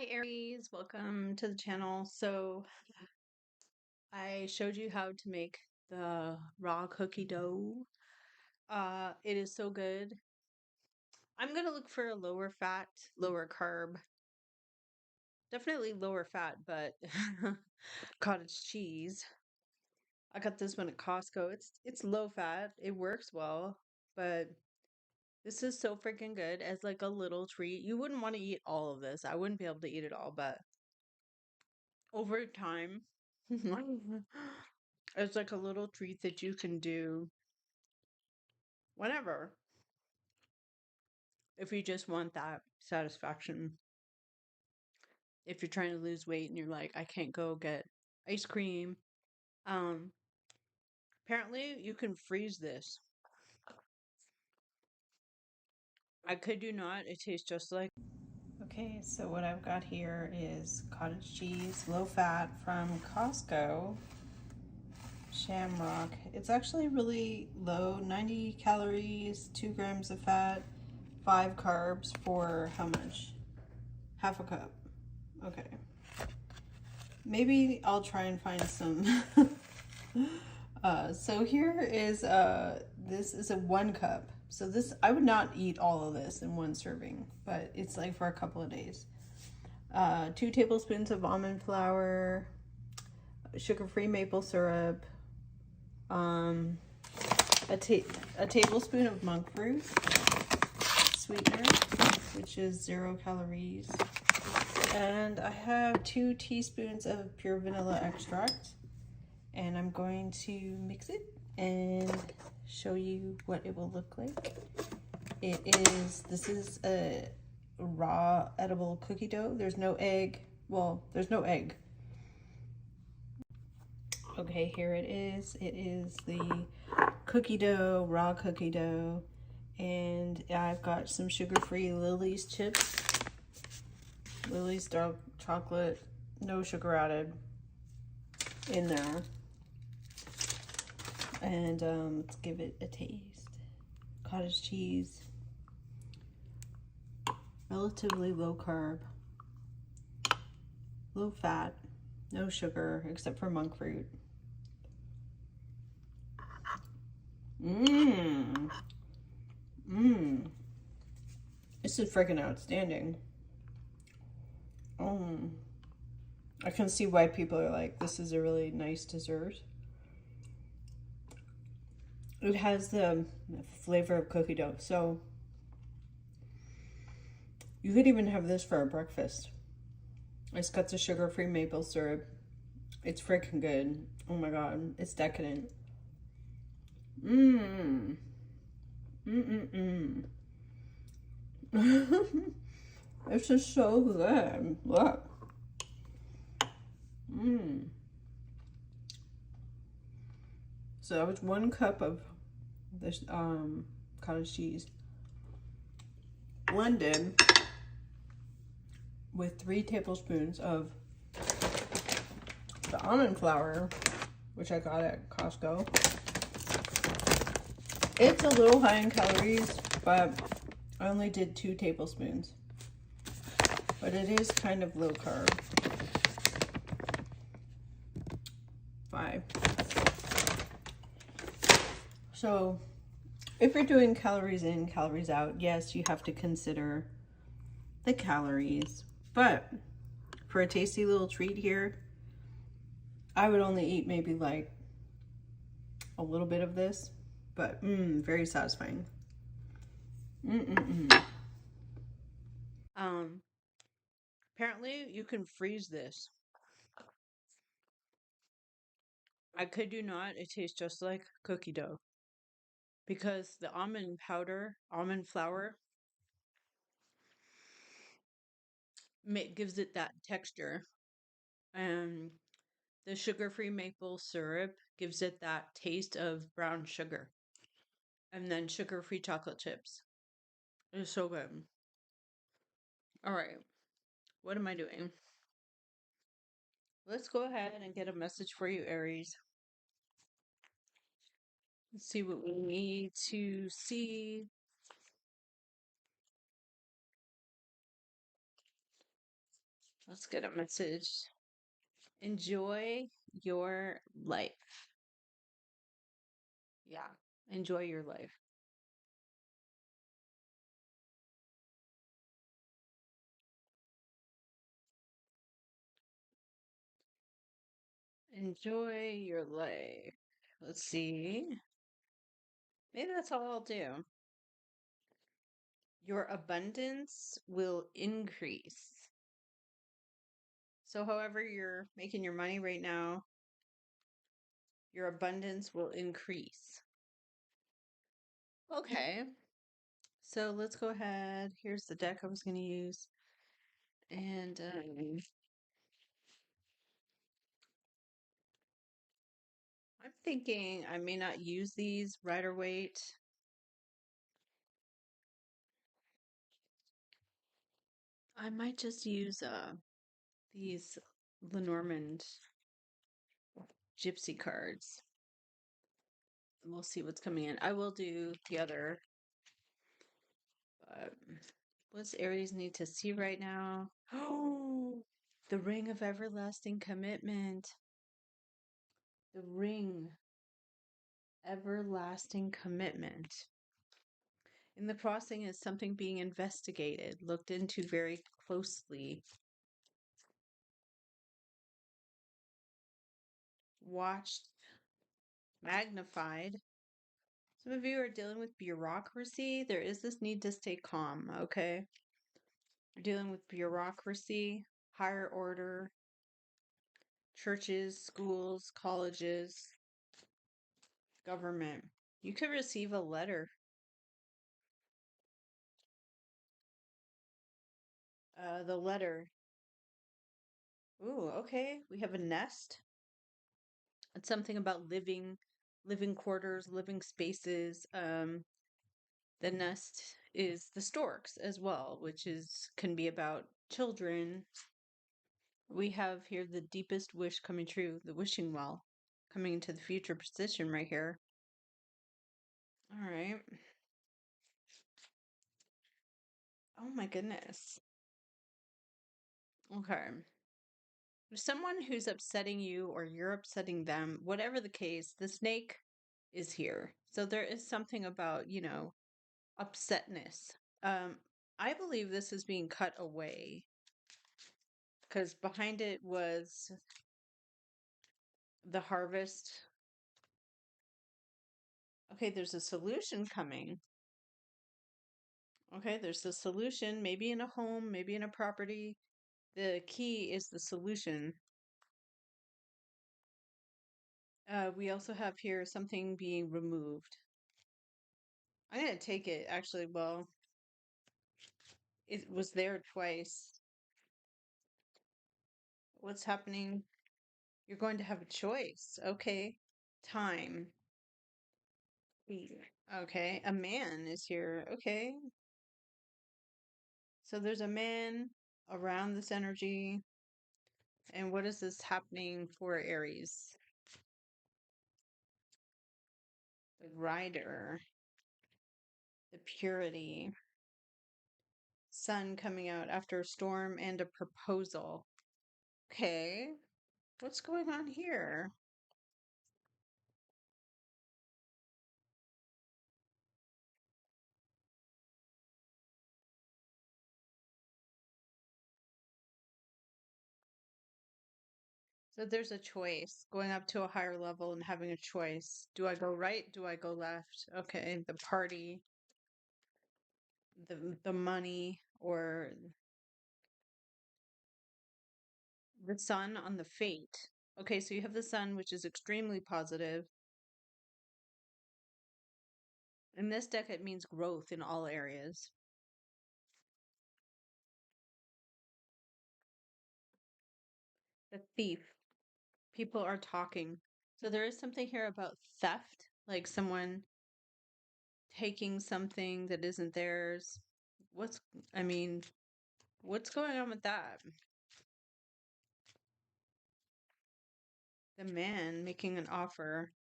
Hi Aries, welcome to the channel. So I showed you how to make the raw cookie dough. It is so good. I'm gonna look for a lower fat, lower carb, definitely lower fat, but cottage cheese. I got this one at Costco. It's low fat. It works well, but this is so freaking good as like a little treat. You wouldn't want to eat all of this. I wouldn't be able to eat it all, but over time, it's like a little treat that you can do whenever if you just want that satisfaction. If you're trying to lose weight and you're like, I can't go get ice cream. Um, Apparently you can freeze this. I kid you not, it tastes just like. Okay, so what I've got here is cottage cheese, low fat from Costco. Shamrock. It's actually really low, 90 calories, 2 grams of fat, 5 carbs for how much? Half a cup. Okay. Maybe I'll try and find some. So here is, this is a 1 cup. So this, I would not eat all of this in one serving, but it's like for a couple of days. 2 tablespoons of almond flour, sugar-free maple syrup, a tablespoon of monk fruit sweetener, which is 0 calories. And I have 2 teaspoons of pure vanilla extract. And I'm going to mix it and show you what it will look like. This is a raw edible cookie dough. There's no egg. Well, there's no egg. Okay, here it is. It is the cookie dough, raw cookie dough. And I've got some sugar-free Lily's chips. Lily's dark chocolate, no sugar added in there. And let's give it a taste. Cottage cheese, relatively low carb, low fat, no sugar except for monk fruit. This is freaking outstanding. I can see why people are like, this is a really nice dessert. It has the flavor of cookie dough, so you could even have this for a breakfast. It's got the sugar-free maple syrup. It's freaking good. Oh my god, it's decadent. It's just so good. Look. So that was 1 cup of this cottage cheese blended with 3 tablespoons of the almond flour, which I got at Costco. It's a little high in calories, but I only did 2 tablespoons. But it is kind of low carb. 5. So if you're doing calories in, calories out, yes, you have to consider the calories. But for a tasty little treat here, I would only eat maybe like a little bit of this, but very satisfying. Apparently you can freeze this. I kid you not, it tastes just like cookie dough. Because the almond powder, almond flour, gives it that texture. And the sugar-free maple syrup gives it that taste of brown sugar. And then sugar-free chocolate chips. It's so good. All right. What am I doing? Let's go ahead and get a message for you, Aries. Let's see what we need to see. Let's get a message. Enjoy your life. Yeah, enjoy your life. Enjoy your life. Let's see. Maybe that's all I'll do. Your abundance will increase. So, however, you're making your money right now, your abundance will increase. Okay. So, let's go ahead. Here's the deck I was going to use. And I'm thinking I may not use these rider weight. I might just use these Lenormand gypsy cards. And we'll see what's coming in. I will do the other. But what's Aries need to see right now? Oh, the ring of everlasting commitment. The ring, everlasting commitment. In the crossing is something being investigated, looked into very closely, watched, magnified. Some of you are dealing with bureaucracy. There is this need to stay calm, okay? You're dealing with bureaucracy, higher order, churches, schools, colleges, government. You could receive a letter. The letter. Ooh, okay. We have a nest. It's something about living quarters, living spaces. The nest is the storks as well, which is can be about children. We have here the deepest wish coming true, the wishing well coming into the future position right here. All right. Oh my goodness. Okay. Someone who's upsetting you or you're upsetting them, whatever the case, the snake is here. So there is something about, upsetness. Um, I believe this is being cut away because behind it was the harvest. Okay, there's a solution coming. Okay, there's the solution, maybe in a home, maybe in a property. The key is the solution. We also have here something being removed. I'm going to take it, actually. Well, it was there twice. What's happening? You're going to have a choice. Okay. Time. Okay. A man is here. Okay. So there's a man around this energy. And what is this happening for Aries? The rider, the purity, sun coming out after a storm and a proposal. Okay. What's going on here? So there's a choice going up to a higher level and having a choice. Do I go right? Do I go left? Okay, the party, the money, or the sun on the fate. Okay, so you have the sun, which is extremely positive. In this deck, it means growth in all areas. The thief. People are talking. So there is something here about theft, like someone taking something that isn't theirs. What's, I mean, what's going on with that? The man making an offer,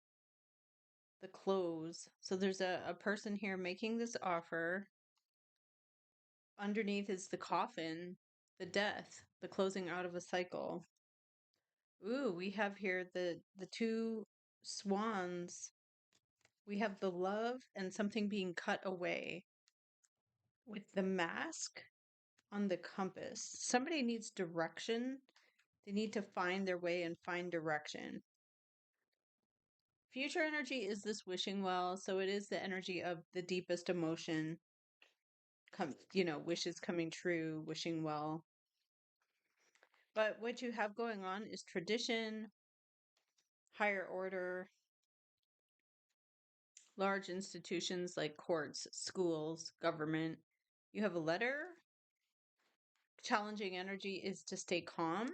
the close. So there's a person here making this offer. Underneath is the coffin, the death. the closing out of a cycle. Ooh, we have here the two swans. We have the love and something being cut away with the mask on the compass. Somebody needs direction. They need to find their way and find direction. Future energy is this wishing well, so it is the energy of the deepest emotion. Wishes coming true, wishing well. But what you have going on is tradition, higher order, large institutions like courts, schools, government. You have a letter. Challenging energy is to stay calm.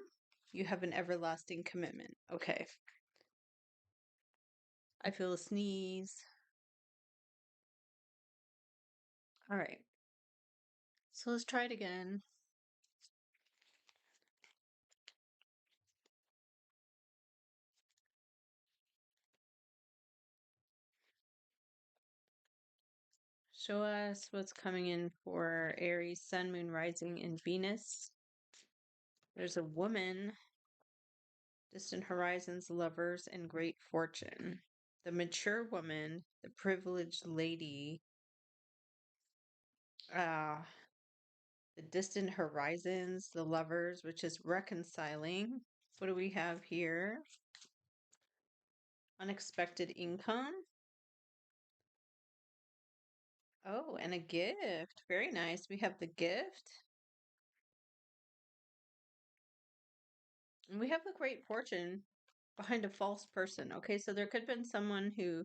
You have an everlasting commitment. Okay. I feel a sneeze. All right. So let's try it again. Show us what's coming in for Aries, Sun, Moon, Rising, and Venus. There's a woman, distant horizons, lovers, and great fortune. The mature woman, the privileged lady, uh, the distant horizons, the lovers, which is reconciling. What do we have here? Unexpected income. Oh, and a gift. Very nice. We have the gift. And we have the great fortune behind a false person. Okay, so there could have been someone who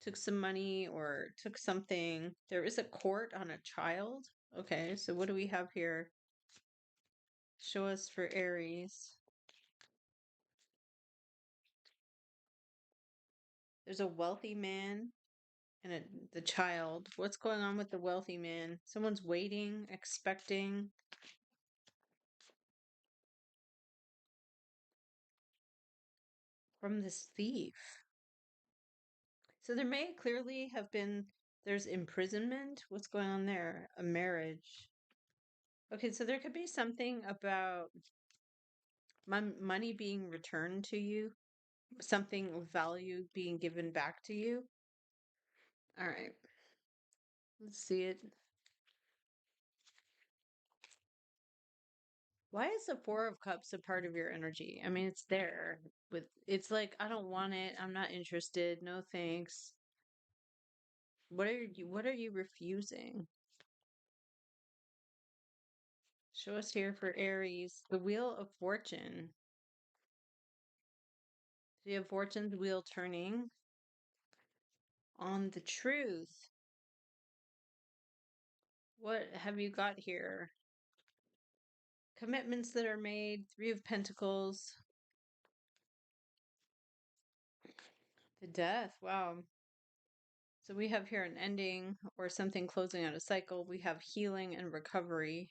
took some money or took something. There is a court on a child. Okay, so what do we have here? Show us for Aries. There's a wealthy man and the child. What's going on with the wealthy man? Someone's waiting, expecting. From this thief. So there may clearly have been, there's imprisonment. What's going on there? A marriage. Okay, so there could be something about money being returned to you, something of value being given back to you. All right, let's see it. Why is the Four of Cups a part of your energy? I mean, it's there, but it's like, I don't want it. I'm not interested. No thanks. What are you refusing? Show us here for Aries, the Wheel of Fortune. So you have Fortune's wheel turning on the truth. What have you got here? Commitments that are made, Three of Pentacles, the Death. Wow. So we have here an ending or something closing out a cycle. We have healing and recovery.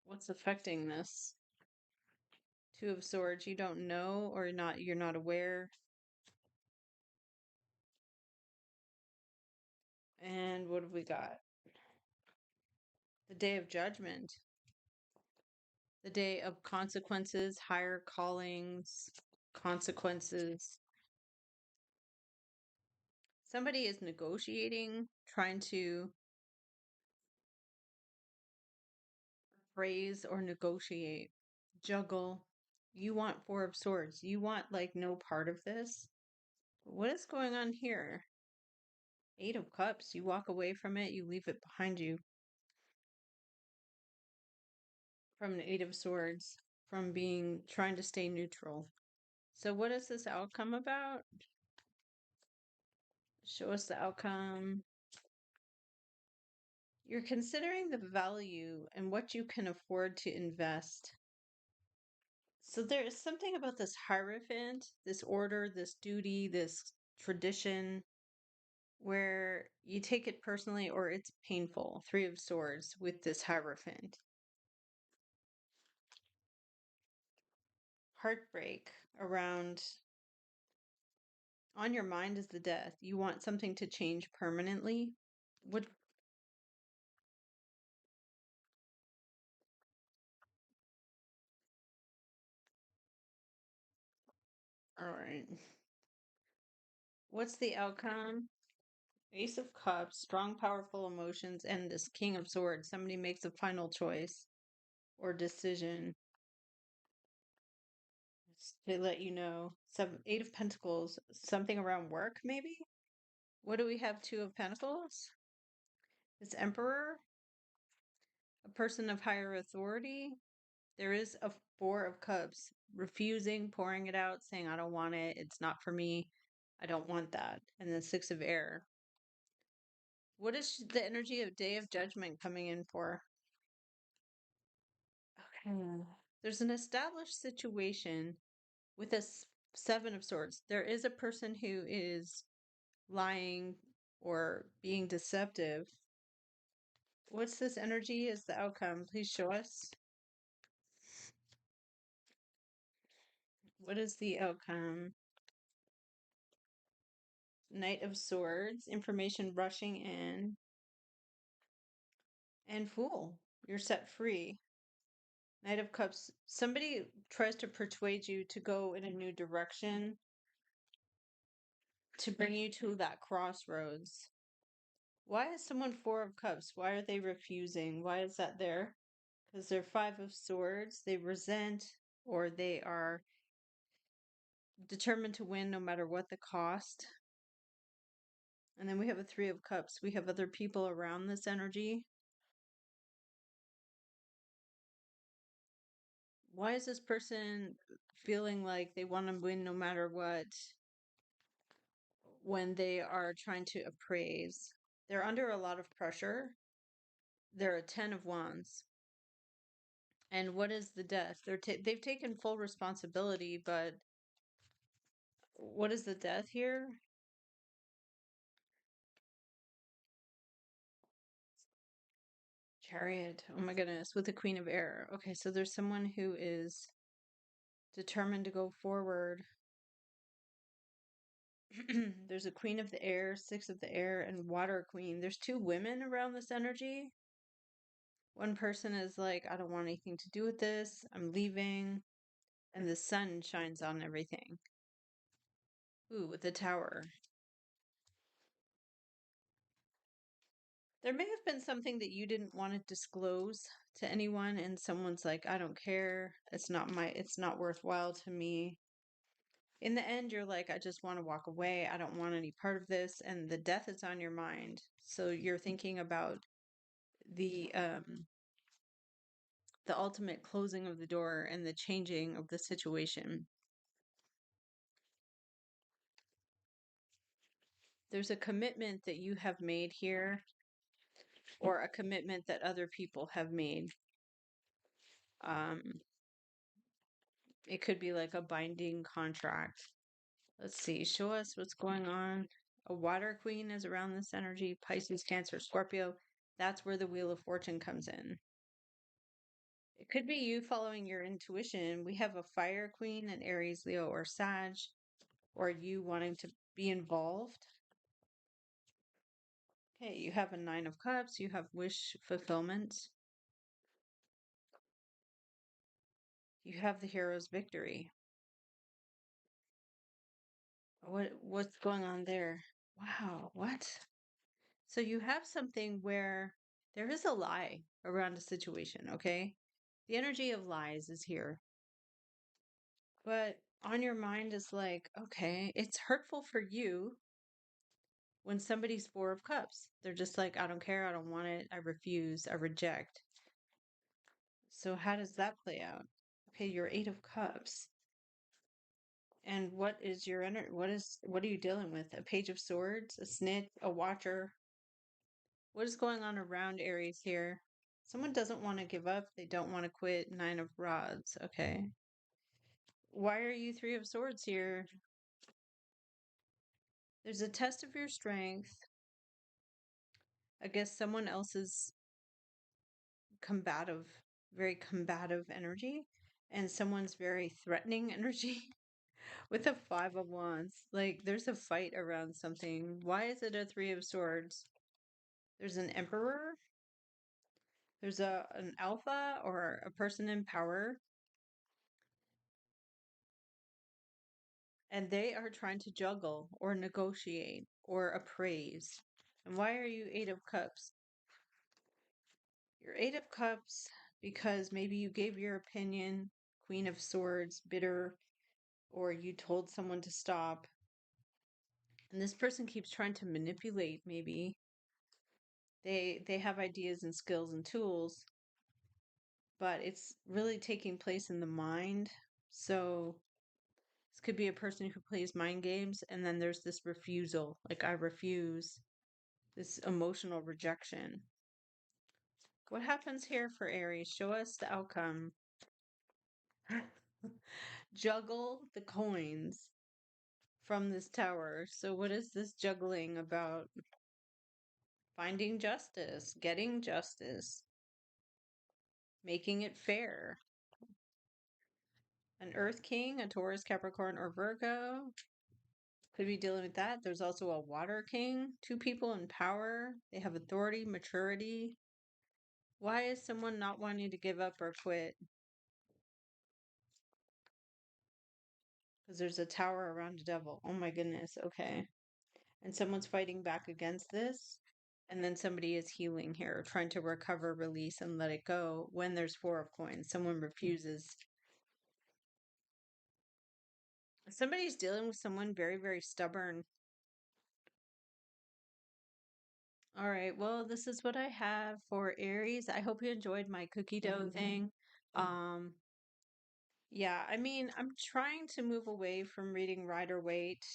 What's affecting this? Two of Swords. You don't know or not. You're not aware. And what have we got? The Day of Judgment. The day of consequences, higher callings, consequences. Somebody is negotiating, trying to phrase or negotiate, juggle. You want Four of Swords. You want like no part of this. What is going on here? Eight of Cups. You walk away from it, you leave it behind you. From an Eight of Swords, from being trying to stay neutral. So what is this outcome about? Show us the outcome. You're considering the value and what you can afford to invest. So there is something about this Hierophant, this order, this duty, this tradition, where you take it personally or it's painful. Three of Swords with this Hierophant. Heartbreak around, on your mind is the Death. You want something to change permanently. What All right. What's the outcome? Ace of Cups, strong, powerful emotions, and this King of Swords. Somebody makes a final choice or decision to let you know. Eight of Pentacles, something around work, maybe? What do we have? Two of Pentacles? This Emperor, a person of higher authority. There is a Four of Cups, refusing, pouring it out, saying, I don't want it. It's not for me. I don't want that. And the Six of Air. What is the energy of Day of Judgment coming in for? Okay. There's an established situation with a Seven of Swords. There is a person who is lying or being deceptive. What's this energy is the outcome? Please show us. What is the outcome? Knight of Swords, information rushing in, and Fool. You're set free. Knight of Cups. Somebody tries to persuade you to go in a new direction, to bring you to that crossroads. Why is someone Four of Cups? Why are they refusing? Why is that there? Because they're Five of Swords. They resent, or they are determined to win no matter what the cost. And then we have a Three of Cups. We have other people around this energy. Why is this person feeling like they want to win no matter what when they are trying to appraise? They're under a lot of pressure. They're a Ten of Wands. And what is the Death? They've taken full responsibility, but what is the Death here? Chariot. Oh my goodness, with the Queen of Air. Okay, so there's someone who is determined to go forward. There's a Queen of the Air, Six of the Air, and Water Queen. There's two women around this energy. One person is like, I don't want anything to do with this. I'm leaving. And the sun shines on everything. Ooh, with the Tower. There may have been something that you didn't want to disclose to anyone, and someone's like, I don't care. It's not worthwhile to me. In the end, you're like, I just want to walk away. I don't want any part of this. And the Death is on your mind. So you're thinking about the the ultimate closing of the door and the changing of the situation. There's a commitment that you have made here, or a commitment that other people have made. Um, it could be like a binding contract. Let's see, show us what's going on. A Water Queen is around this energy. Pisces, Cancer, Scorpio. That's where the Wheel of Fortune comes in. It could be you following your intuition. We have a Fire Queen, an Aries, Leo, or Sag, or you wanting to be involved. Okay, you have a Nine of Cups. You have wish fulfillment. You have the Hero's Victory. What's going on there? Wow, what? So you have something where there is a lie around a situation, okay? The energy of lies is here. But on your mind is like, okay, it's hurtful for you when somebody's Four of Cups. They're just like, I don't care, I don't want it, I refuse, I reject. So how does that play out? Okay, you're Eight of Cups. And what is your energy? What are you dealing with? A Page of Swords, a snitch, a watcher. What is going on around Aries here? Someone doesn't want to give up. They don't want to quit. Nine of Rods. Okay. Why are you Three of Swords here? There's a test of your strength. I guess someone else's combative, very combative energy, and someone's very threatening energy with a Five of Wands. Like there's a fight around something. Why is it a Three of Swords? There's an Emperor. There's an alpha or a person in power. and they are trying to juggle or negotiate or appraise. And why are you Eight of Cups? You're Eight of Cups because maybe you gave your opinion, Queen of Swords, bitter, or you told someone to stop. And this person keeps trying to manipulate, maybe. They have ideas and skills and tools, but it's really taking place in the mind. So this could be a person who plays mind games, and then there's this refusal, like I refuse, this emotional rejection. What happens here for Aries? Show us the outcome. Juggle the coins from this tower. So, what is this juggling about? Finding justice, getting justice, making it fair. An Earth King, a Taurus, Capricorn, or Virgo. Could be dealing with that. There's also a Water King, two people in power. They have authority, maturity. Why is someone not wanting to give up or quit? Because there's a tower around a devil. Oh my goodness. Okay. And someone's fighting back against this. And then somebody is healing here, trying to recover, release, and let it go when there's Four of Coins. Someone refuses. Somebody's dealing with someone very, very stubborn. All right. Well, this is what I have for Aries. I hope you enjoyed my cookie dough thing. Um, yeah, I mean, I'm trying to move away from reading Rider Waite.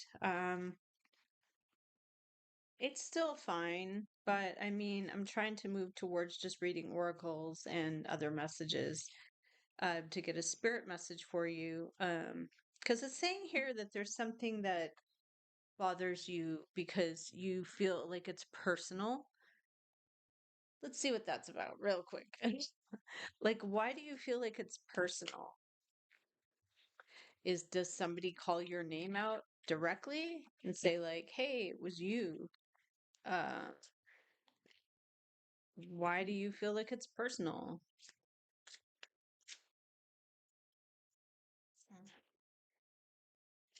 It's still fine, but I mean, I'm trying to move towards just reading oracles and other messages to get a spirit message for you. Because it's saying here that there's something that bothers you because you feel like it's personal. Let's see what that's about real quick. Like, why do you feel like it's personal? Does somebody call your name out directly and say like, "Hey, it was you"? Uh, why do you feel like it's personal?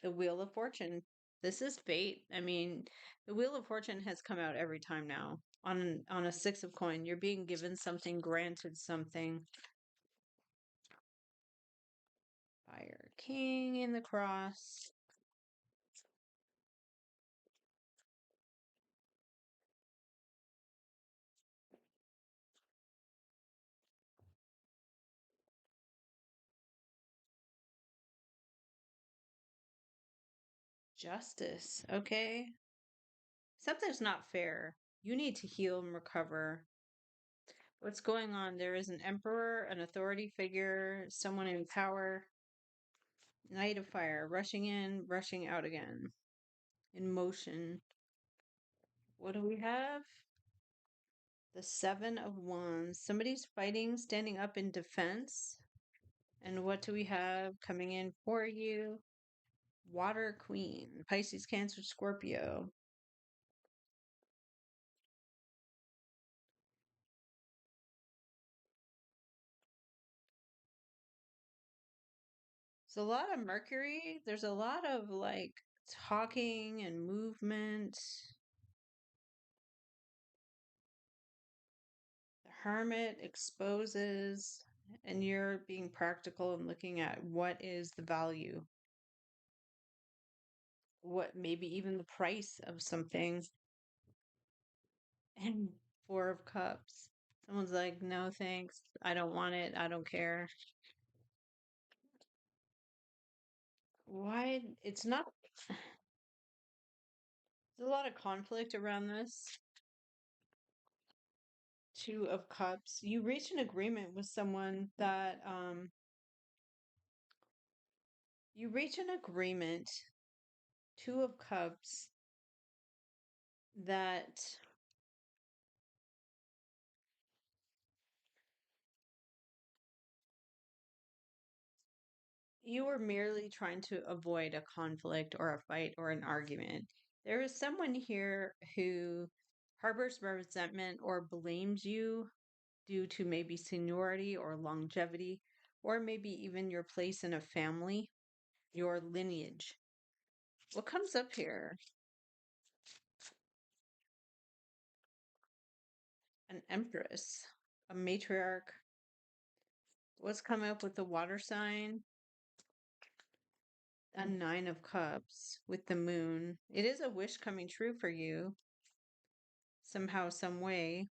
The Wheel of Fortune. This is fate. I mean, the Wheel of Fortune has come out every time now. On a Six of Coin, you're being given something, granted something. Fire King in the Cross. Justice. Okay. Something's not fair. You need to heal and recover. What's going on? There is an emperor, an authority figure, someone in power. Knight of Fire, rushing in, rushing out again. In motion. What do we have? The Seven of Wands. Somebody's fighting, standing up in defense. And what do we have coming in for you? Water Queen. Pisces, Cancer, Scorpio. There's a lot of Mercury. There's a lot of like talking and movement. The Hermit exposes, and you're being practical and looking at what is the value, what maybe even the price of something. And Four of Cups. Someone's like, no thanks, I don't want it, I don't care. Why? It's not. There's a lot of conflict around this. Two of Cups. You reach an agreement with someone that you reach an agreement, Two of Cups, that you were merely trying to avoid a conflict or a fight or an argument. There is someone here who harbors resentment or blames you due to maybe seniority or longevity, or maybe even your place in a family, your lineage. What comes up here? An empress, a matriarch. What's coming up with the water sign? A nine of cups with the moon. It is a wish coming true for you somehow, some way.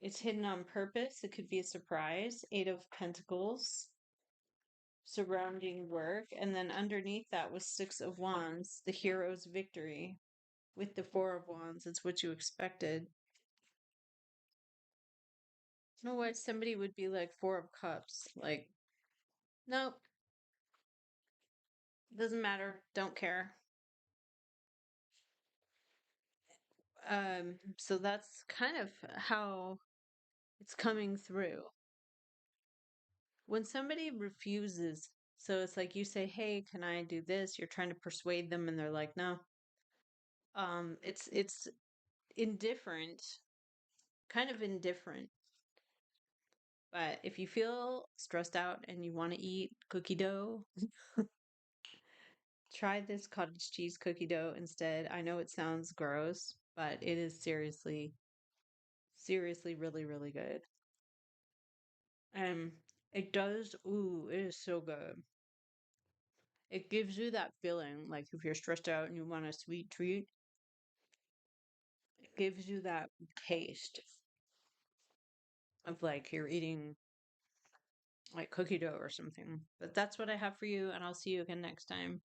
It's hidden on purpose. It could be a surprise. Eight of Pentacles, surrounding work. And then underneath that was Six of Wands, the hero's victory. With the Four of Wands, it's what you expected. I don't know why somebody would be like Four of Cups. Like, nope, doesn't matter. Don't care. So that's kind of how it's coming through. When somebody refuses, so it's like you say, "Hey, can I do this?" You're trying to persuade them and they're like, "No." It's indifferent, kind of indifferent. But if you feel stressed out and you want to eat cookie dough, try this cottage cheese cookie dough instead. I know it sounds gross, but it is seriously, seriously really, really good. Um, it does, ooh, it is so good. It gives you that feeling like if you're stressed out and you want a sweet treat, it gives you that taste of like you're eating like cookie dough or something. But that's what I have for you, and I'll see you again next time.